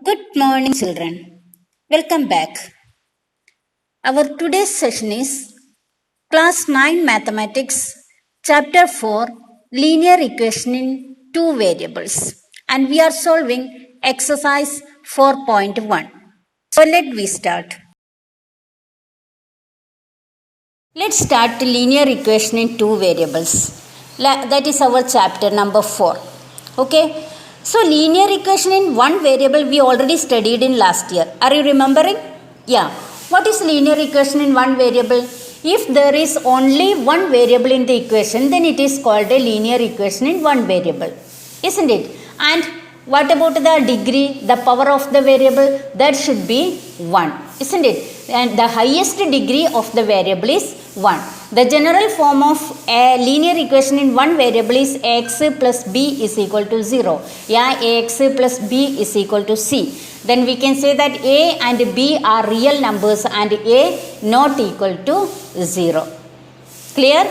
Good morning, children. Welcome back. Our today's session is Class 9 Mathematics, Chapter 4 Linear Equation in Two Variables. And we are solving exercise 4.1. So let we start. Let's start the linear equation in two variables. That is our chapter number 4. Okay. So linear equation in one variable we already studied in last year. Are you remembering? Yeah. What is linear equation in one variable? If there is only one variable in the equation, then it is called a linear equation in one variable. Isn't it? And what about the degree, the power of the variable? That should be 1. Isn't it? And the highest degree of the variable is 1. The general form of a linear equation in one variable is ax plus b is equal to 0. Yeah, ax plus b is equal to c. Then we can say that a and b are real numbers and a not equal to 0. Clear?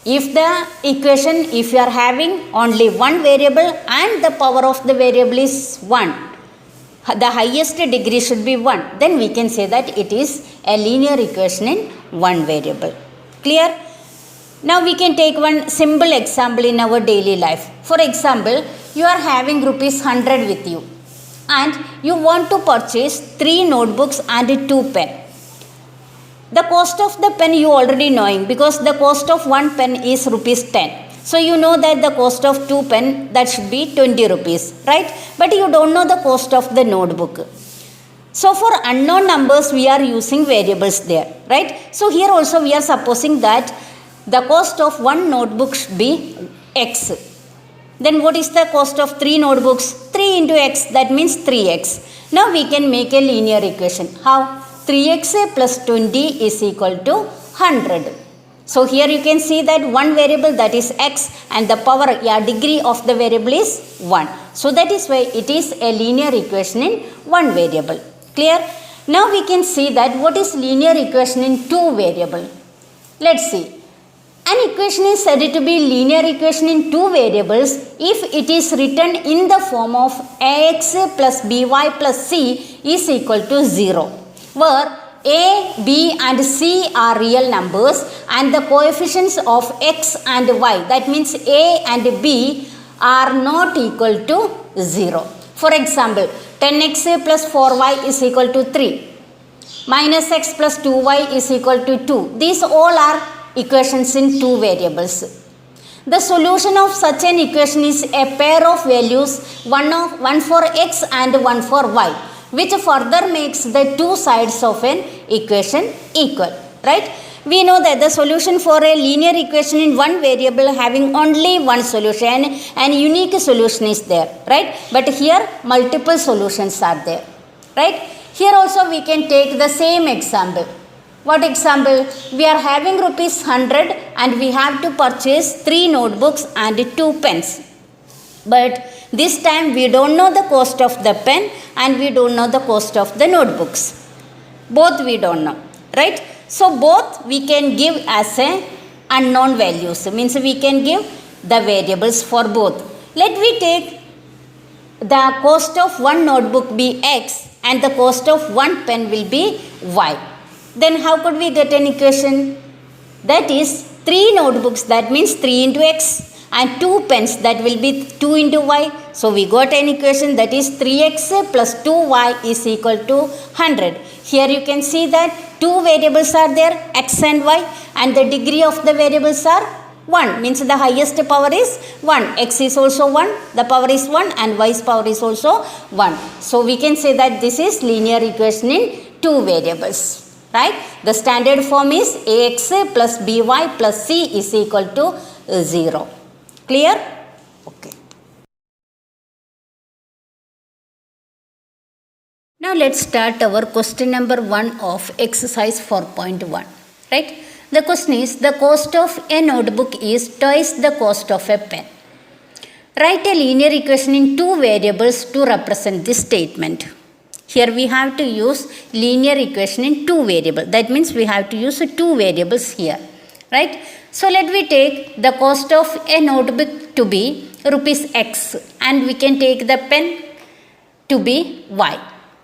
If the equation, if you are having only one variable and the power of the variable is 1, the highest degree should be 1, then we can say that it is a linear equation in one variable. Clear? Now we can take one simple example in our daily life. For example, you are having rupees 100 with you and you want to purchase 3 notebooks and 2 pen. The cost of the pen you already knowing because the cost of one pen is rupees 10. So you know that the cost of 2 pen that should be 20 rupees, right? But you don't know the cost of the notebook. So for unknown numbers we are using variables there, right? So here also we are supposing that the cost of one notebook should be x. Then what is the cost of 3 notebooks? 3 into x, that means 3x. Now we can make a linear equation. How? 3x plus 20 is equal to 100. So here you can see that one variable, that is x, and the power, degree of the variable is 1. So that is why it is a linear equation in one variable. Clear? Now we can see that what is linear equation in two variable. Let's see. An equation is said to be linear equation in two variables if it is written in the form of ax plus by plus c is equal to 0, where a, b and c are real numbers and the coefficients of x and y, that means a and b, are not equal to 0. For example, 10x plus 4y is equal to 3, minus x plus 2y is equal to 2. These all are equations in two variables. The solution of such an equation is a pair of values, one for x and one for y, which further makes the two sides of an equation equal, right? We know that the solution for a linear equation in one variable having only one solution, and unique solution is there, right? But here multiple solutions are there, right? Here also we can take the same example. What example? We are having rupees 100 and we have to purchase 3 notebooks and 2 pens. But this time we don't know the cost of the pen and we don't know the cost of the notebooks. Both we don't know, right? So both we can give as a unknown values. Means we can give the variables for both. Let me take the cost of one notebook be x and the cost of one pen will be y. Then how could we get an equation? That is 3 notebooks, that means 3 into x, and 2 pens, that will be 2 into y. So we got an equation that is 3x plus 2y is equal to 100. Here you can see that 2 variables are there, x and y, and the degree of the variables are 1, means the highest power is 1. X is also 1, the power is 1, and y's power is also 1. So we can say that this is linear equation in two variables. Right? The standard form is ax plus by plus c is equal to 0. Clear? Okay. Now let's start our question number 1 of exercise 4.1. Right? The question is, the cost of a notebook is twice the cost of a pen. Write a linear equation in two variables to represent this statement. Here we have to use linear equation in two variables. That means we have to use two variables here, right? So let me take the cost of a notebook to be rupees x, and we can take the pen to be y,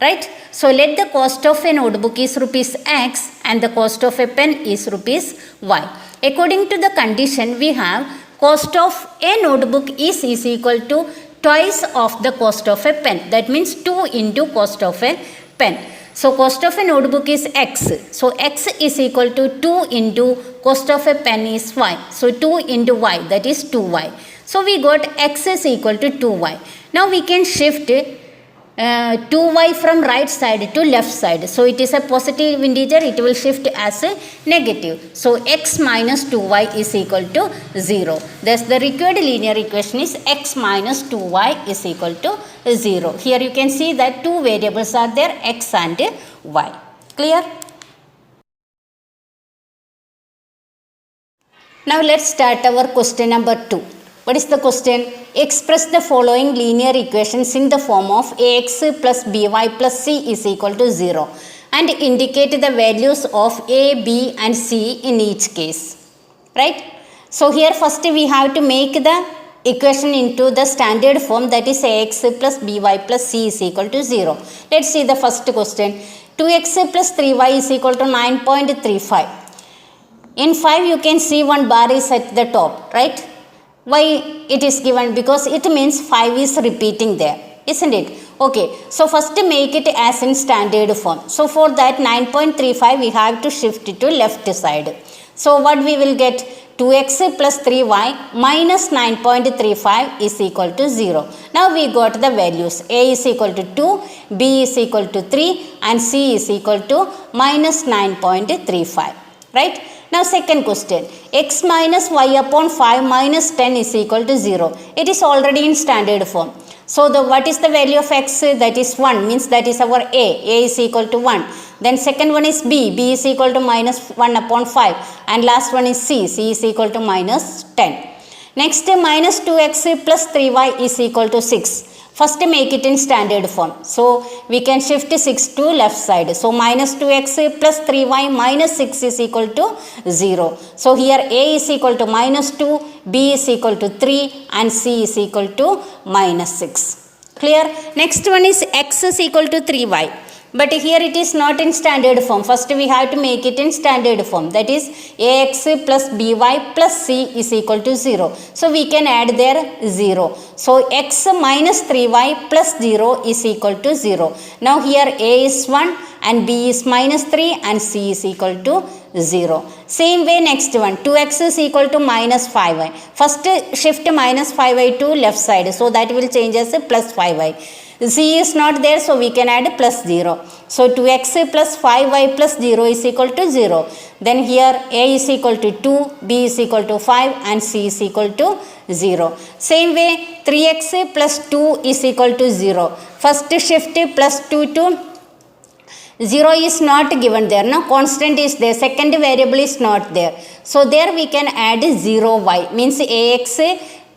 right? So let the cost of a notebook is rupees x and the cost of a pen is rupees y. According to the condition, we have cost of a notebook is equal to twice of the cost of a pen. That means 2 into cost of a pen. So cost of a notebook is x. So x is equal to 2 into cost of a pen is y. So 2 into y, that is 2y. So we got x is equal to 2y. Now we can shift 2y from right side to left side. So it is a positive integer, it will shift as a negative. So x minus 2y is equal to 0. Thus the required linear equation is x minus 2y is equal to 0. Here you can see that two variables are there, x and y. Clear? Now let's start our question number 2. What is the question? Express the following linear equations in the form of ax plus by plus c is equal to 0 and indicate the values of a, b and c in each case. Right? So here first we have to make the equation into the standard form, that is ax plus by plus c is equal to 0. Let's see the first question. 2x plus 3y is equal to 9.35. In 5 you can see one bar is at the top, right? Why it is given? Because it means 5 is repeating there, isn't it? Okay, so first make it as in standard form. So for that 9.35 we have to shift it to left side. So what we will get? 2x plus 3y minus 9.35 is equal to 0. Now we got the values. A is equal to 2, b is equal to 3 and c is equal to minus 9.35. Right? Now second question, x minus y upon 5 minus 10 is equal to 0. It is already in standard form. So what is the value of x? That is 1, means that is our a. A is equal to 1. Then second one is b. B is equal to minus 1 upon 5. And last one is c. C is equal to minus 10. Next minus 2x plus 3y is equal to 6. First make it in standard form. So we can shift 6 to left side. So minus 2x plus 3y minus 6 is equal to 0. So here a is equal to minus 2, b is equal to 3 and c is equal to minus 6. Clear? Next one is x is equal to 3y. But here it is not in standard form. First we have to make it in standard form. That is ax plus by plus c is equal to 0. So we can add there 0. So x minus 3y plus 0 is equal to 0. Now here a is 1 and b is minus 3 and c is equal to 0. Same way next one, 2x is equal to minus 5y. First shift minus 5y to left side. So that will change as a plus 5y. C is not there, so we can add plus 0. So 2x plus 5y plus 0 is equal to 0. Then here a is equal to 2, b is equal to 5 and c is equal to 0. Same way 3x plus 2 is equal to 0. First shift plus 2 to 0 is not given there. No, constant is there. Second variable is not there. So there we can add 0y, means ax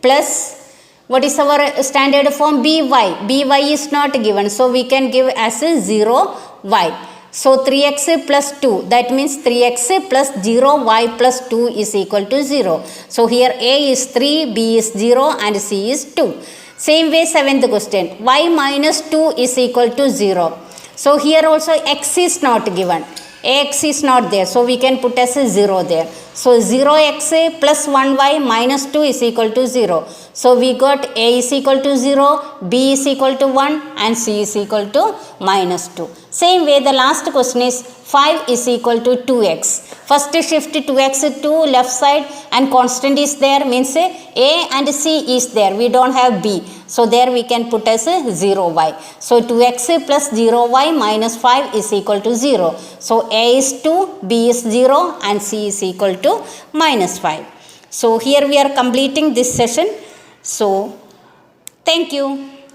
plus what is our standard form? by. By is not given. So we can give as a 0y. So 3x plus 2. That means 3x plus 0y plus 2 is equal to 0. So here a is 3, b is 0 and c is 2. Same way 7th question. Y minus 2 is equal to 0. So here also x is not given. Ax is not there. So we can put as a 0 there. So 0x plus 1y minus 2 is equal to 0. So we got a is equal to 0, b is equal to 1 and c is equal to minus 2. Same way the last question is 5 is equal to 2x. First shift 2x to left side and constant is there, means a and c is there. We don't have b. So there we can put as a 0y. So 2x plus 0y minus 5 is equal to 0. So a is 2, b is 0 and c is equal to minus 5. So here we are completing this session. So thank you.